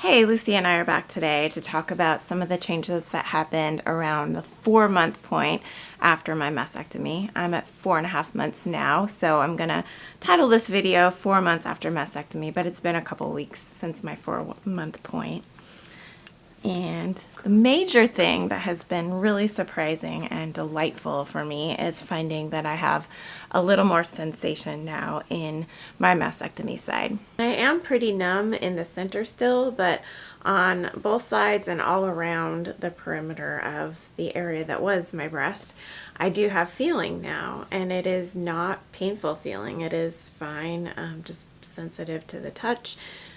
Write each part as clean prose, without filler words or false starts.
Hey, Lucy and I are back today to talk about some of the changes that happened around the 4-month point after my mastectomy. I'm at 4.5 months now, so I'm gonna title this video 4 months after mastectomy, but it's been a couple weeks since my 4-month point. And the major thing that has been really surprising and delightful for me is finding that I have a little more sensation now in my mastectomy side. I am pretty numb in the center still, but on both sides and all around the perimeter of the area that was my breast, I do have feeling now, and it is not painful feeling. It is fine, just sensitive to the touch.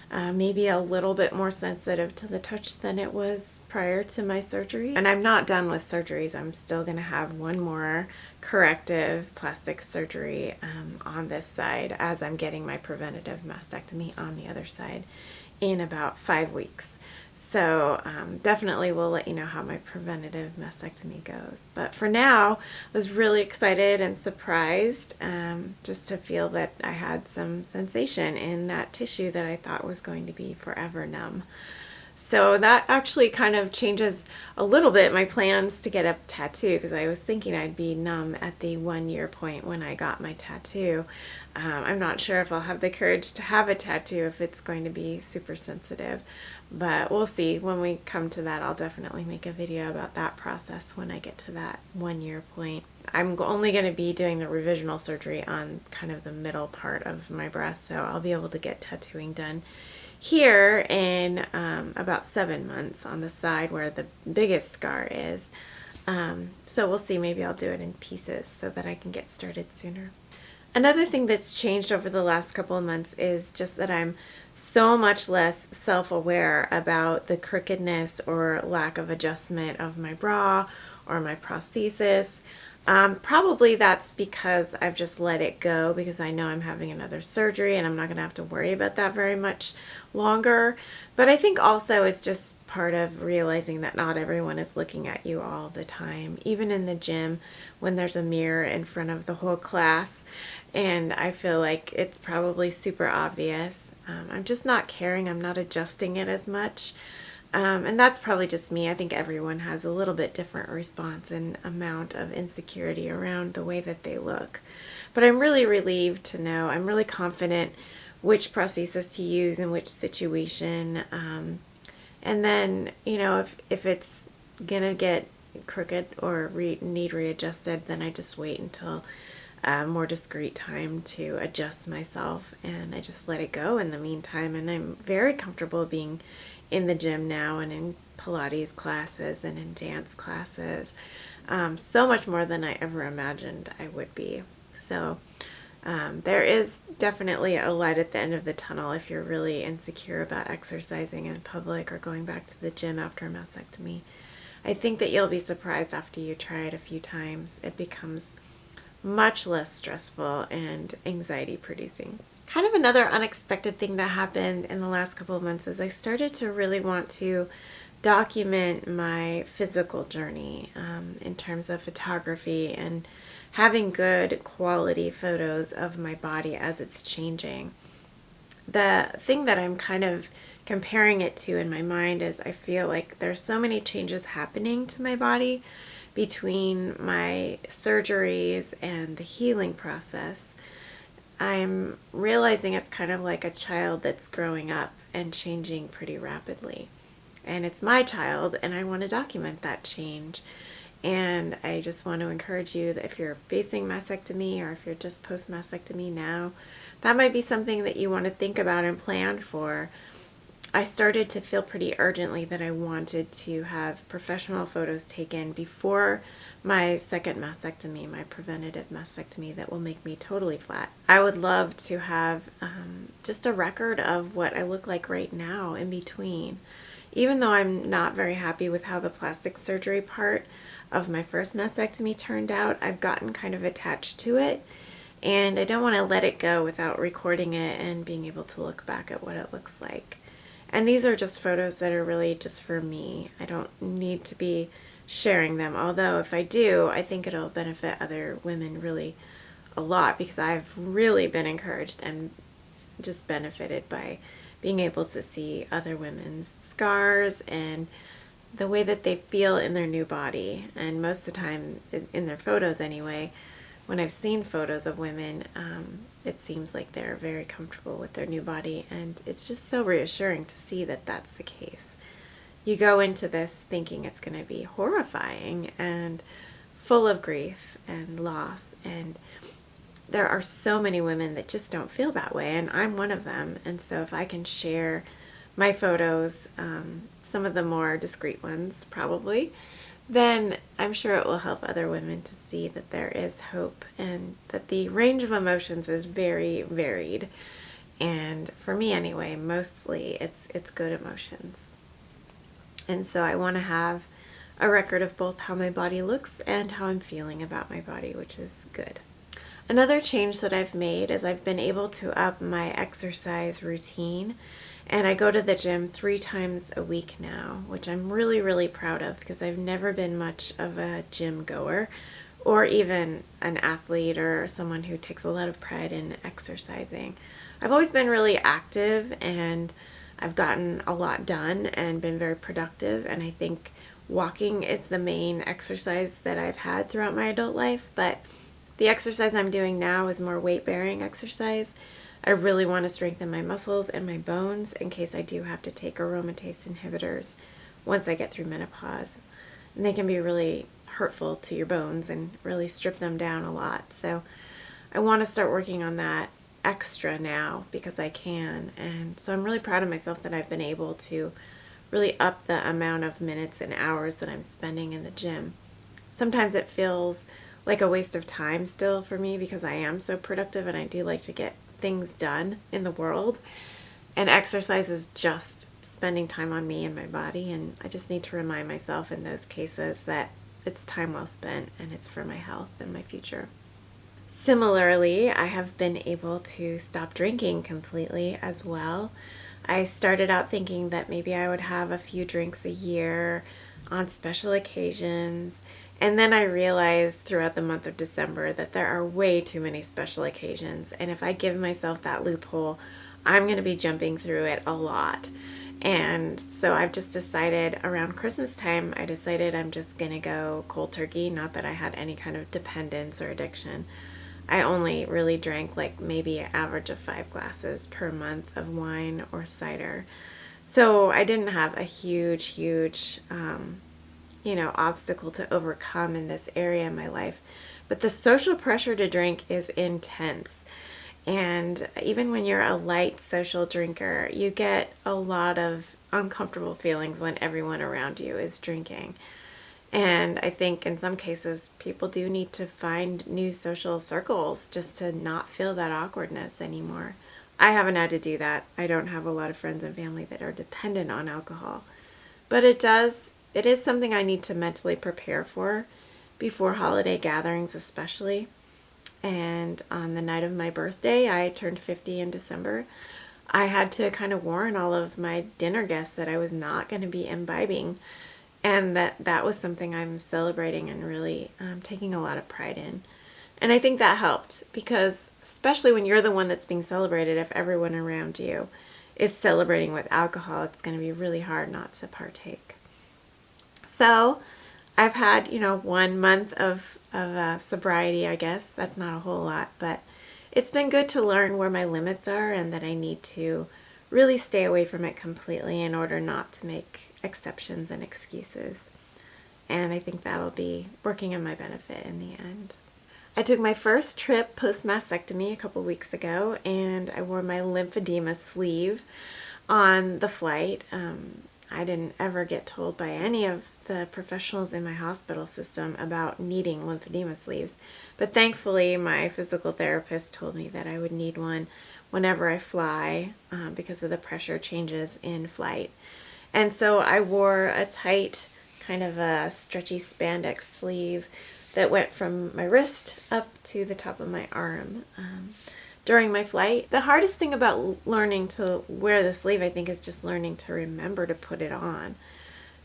Maybe a little bit more sensitive to the touch than it was prior to my surgery. And I'm not done with surgeries. I'm still going to have one more corrective plastic surgery on this side as I'm getting my preventative mastectomy on the other side in about 5 weeks. So definitely we'll let you know how my preventative mastectomy goes. But for now, I was really excited and surprised just to feel that I had some sensation in that tissue that I thought was going to be forever numb. So that actually kind of changes a little bit my plans to get a tattoo, because I was thinking I'd be numb at the 1-year point when I got my tattoo. I'm not sure if I'll have the courage to have a tattoo if it's going to be super sensitive, but we'll see. When we come to that, I'll definitely make a video about that process when I get to that 1-year point. I'm only going to be doing the revisional surgery on kind of the middle part of my breast, so I'll be able to get tattooing done here in about 7 months on the side where the biggest scar is. So we'll see, maybe I'll do it in pieces so that I can get started sooner. Another thing that's changed over the last couple of months is just that I'm so much less self-aware about the crookedness or lack of adjustment of my bra or my prosthesis. Probably that's because I've just let it go, because I know I'm having another surgery and I'm not going to have to worry about that very much longer. But I think also it's just part of realizing that not everyone is looking at you all the time, even in the gym when there's a mirror in front of the whole class. And I feel like it's probably super obvious. I'm just not caring. I'm not adjusting it as much. And that's probably just me. I think everyone has a little bit different response and amount of insecurity around the way that they look. But I'm really relieved to know, I'm really confident which prosthesis to use in which situation. And then, you know, if it's gonna get crooked or need readjusted, then I just wait until a more discreet time to adjust myself, and I just let it go in the meantime. And I'm very comfortable being in the gym now and in Pilates classes and in dance classes, so much more than I ever imagined I would be. So there is definitely a light at the end of the tunnel if you're really insecure about exercising in public or going back to the gym after a mastectomy. I think that you'll be surprised after you try it a few times. It becomes much less stressful and anxiety producing. Kind of another unexpected thing that happened in the last couple of months is I started to really want to document my physical journey in terms of photography and having good quality photos of my body as it's changing. The thing that I'm kind of comparing it to in my mind is I feel like there's so many changes happening to my body between my surgeries and the healing process. I'm realizing it's kind of like a child that's growing up and changing pretty rapidly. And it's my child, and I want to document that change. And I just want to encourage you that if you're facing mastectomy or if you're just post-mastectomy now, that might be something that you want to think about and plan for. I started to feel pretty urgently that I wanted to have professional photos taken before my second mastectomy, my preventative mastectomy that will make me totally flat. I would love to have just a record of what I look like right now in between. Even though I'm not very happy with how the plastic surgery part of my first mastectomy turned out, I've gotten kind of attached to it, and I don't want to let it go without recording it and being able to look back at what it looks like. And these are just photos that are really just for me. I don't need to be sharing them, although if I do, I think it'll benefit other women really a lot, because I've really been encouraged and just benefited by being able to see other women's scars and the way that they feel in their new body. And most of the time, in their photos anyway, when I've seen photos of women, it seems like they're very comfortable with their new body, and it's just so reassuring to see that that's the case. You go into this thinking it's going to be horrifying and full of grief and loss, and there are so many women that just don't feel that way, and I'm one of them. And so if I can share my photos, some of the more discreet ones probably, then I'm sure it will help other women to see that there is hope and that the range of emotions is very varied. And for me anyway, mostly it's good emotions. And so I want to have a record of both how my body looks and how I'm feeling about my body, which is good. Another change that I've made is I've been able to up my exercise routine, and I go to the gym 3 times a week now, which I'm really proud of because I've never been much of a gym goer or even an athlete or someone who takes a lot of pride in exercising. I've always been really active, and I've gotten a lot done and been very productive, and I think walking is the main exercise that I've had throughout my adult life, but the exercise I'm doing now is more weight-bearing exercise. I really want to strengthen my muscles and my bones in case I do have to take aromatase inhibitors once I get through menopause. And they can be really hurtful to your bones and really strip them down a lot. So I want to start working on that extra now because I can. And so I'm really proud of myself that I've been able to really up the amount of minutes and hours that I'm spending in the gym. Sometimes it feels like a waste of time still for me because I am so productive and I do like to get things done in the world. And exercise is just spending time on me and my body, and I just need to remind myself in those cases that it's time well spent and it's for my health and my future. Similarly, I have been able to stop drinking completely as well. I started out thinking that maybe I would have a few drinks a year on special occasions, and then I realized throughout the month of December that there are way too many special occasions, and if I give myself that loophole, I'm going to be jumping through it a lot. And so I've just decided around Christmas time, I decided I'm just going to go cold turkey. Not that I had any kind of dependence or addiction. I only really drank like maybe an average of 5 glasses per month of wine or cider. So I didn't have a huge, obstacle to overcome in this area in my life. But the social pressure to drink is intense. And even when you're a light social drinker, you get a lot of uncomfortable feelings when everyone around you is drinking. And I think in some cases, people do need to find new social circles just to not feel that awkwardness anymore. I haven't had to do that. I don't have a lot of friends and family that are dependent on alcohol. But it is something I need to mentally prepare for before holiday gatherings especially. And on the night of my birthday, I turned 50 in December, I had to kind of warn all of my dinner guests that I was not going to be imbibing, and that was something I'm celebrating and really taking a lot of pride in. And I think that helped because especially when you're the one that's being celebrated, if everyone around you is celebrating with alcohol, it's going to be really hard not to partake. So I've had, 1 month of sobriety, I guess. That's not a whole lot, but it's been good to learn where my limits are and that I need to really stay away from it completely in order not to make exceptions and excuses. And I think that'll be working in my benefit in the end. I took my first trip post-mastectomy a couple weeks ago, and I wore my lymphedema sleeve on the flight. I didn't ever get told by any of the professionals in my hospital system about needing lymphedema sleeves, but thankfully my physical therapist told me that I would need one whenever I fly because of the pressure changes in flight. And so I wore a tight, kind of a stretchy spandex sleeve that went from my wrist up to the top of my arm during my flight. The hardest thing about learning to wear the sleeve, I think, is just learning to remember to put it on.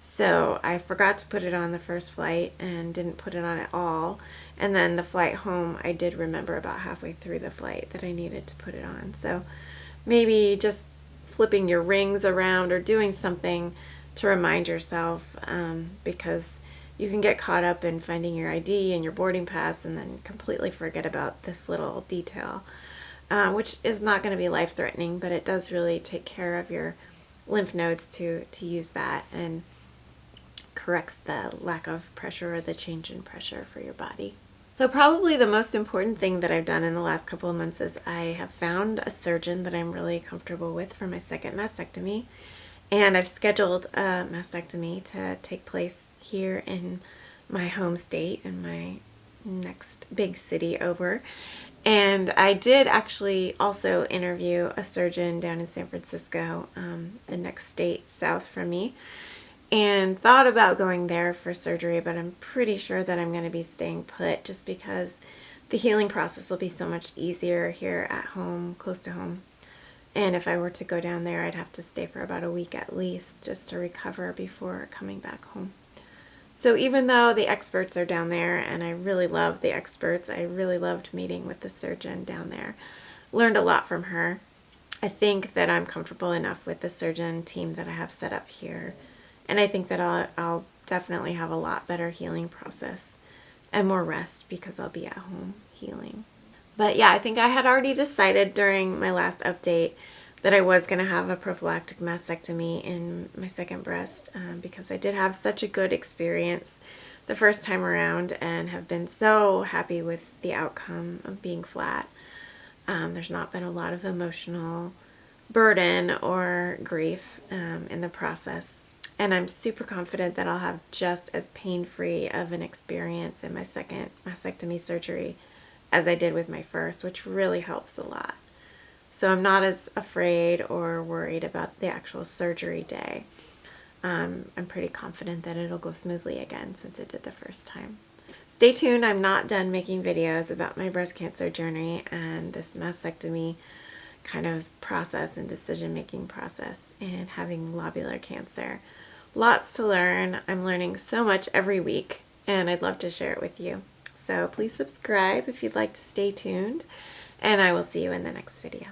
So I forgot to put it on the first flight and didn't put it on at all. And then the flight home, I did remember about halfway through the flight that I needed to put it on. So maybe just flipping your rings around or doing something to remind yourself, because you can get caught up in finding your ID and your boarding pass and then completely forget about this little detail, which is not going to be life-threatening, but it does really take care of your lymph nodes to use that, and corrects the lack of pressure or the change in pressure for your body. So probably the most important thing that I've done in the last couple of months is I have found a surgeon that I'm really comfortable with for my second mastectomy. And I've scheduled a mastectomy to take place here in my home state, in my next big city over. And I did actually also interview a surgeon down in San Francisco, the next state south from me, and thought about going there for surgery, but I'm pretty sure that I'm going to be staying put just because the healing process will be so much easier here at home, close to home. And if I were to go down there, I'd have to stay for about a week at least just to recover before coming back home. So even though the experts are down there, and I really love the experts, I really loved meeting with the surgeon down there, learned a lot from her. I think that I'm comfortable enough with the surgeon team that I have set up here. And I think that I'll definitely have a lot better healing process and more rest because I'll be at home healing. But yeah, I think I had already decided during my last update that I was going to have a prophylactic mastectomy in my second breast, because I did have such a good experience the first time around and have been so happy with the outcome of being flat. There's not been a lot of emotional burden or grief in the process. And I'm super confident that I'll have just as pain-free of an experience in my second mastectomy surgery as I did with my first, which really helps a lot. So I'm not as afraid or worried about the actual surgery day. I'm pretty confident that it'll go smoothly again since it did the first time. Stay tuned. I'm not done making videos about my breast cancer journey and this mastectomy kind of process and decision-making process and having lobular cancer. Lots to learn. I'm learning so much every week, and I'd love to share it with you. So please subscribe if you'd like to stay tuned, and I will see you in the next video.